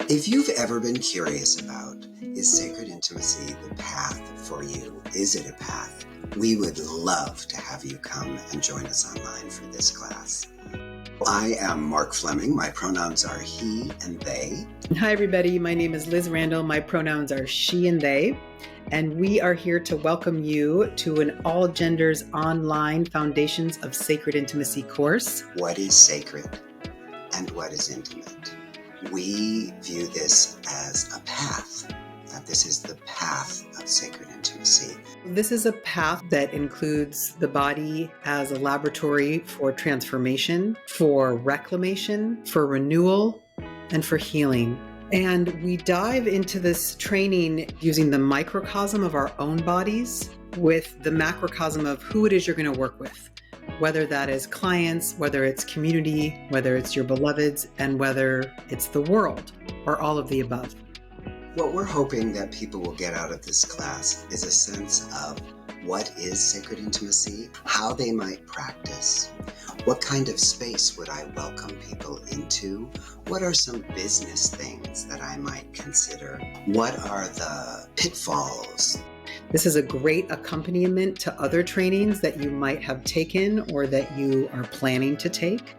If you've ever been curious about, is sacred intimacy the path for you? Is it a path? We would love to have you come and join us online for this class. I am Mark Fleming. My pronouns are he and they. Hi, everybody. My name is Liz Randall. My pronouns are she and they. And we are here to welcome you to an all genders online Foundations of Sacred Intimacy course. What is sacred and what is intimate? We view this as a path, that this is the path of sacred intimacy. This is a path that includes the body as a laboratory for transformation, for reclamation, for renewal, and for healing. And we dive into this training using the microcosm of our own bodies with the macrocosm of who it is you're going to work with, whether that is clients, whether it's community, whether it's your beloveds, and whether it's the world, or all of the above. What we're hoping that people will get out of this class is a sense of what is sacred intimacy, how they might practice, what kind of space would I welcome people into, what are some business things that I might consider, what are the pitfalls. This is a great accompaniment to other trainings that you might have taken or that you are planning to take.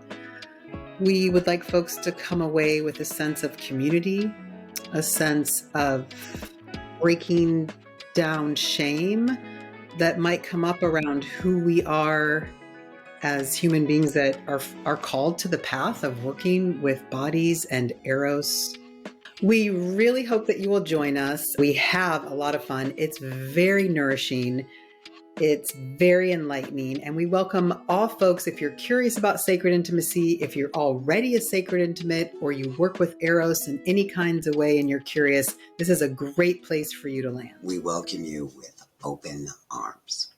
We would like folks to come away with a sense of community, a sense of breaking down shame that might come up around who we are as human beings that are called to the path of working with bodies and eros. We really hope that you will join us. We have a lot of fun. It's very nourishing. It's very enlightening. And we welcome all folks. If you're curious about sacred intimacy, if you're already a sacred intimate, or you work with eros in any kinds of way and you're curious, this is a great place for you to land. We welcome you with open arms.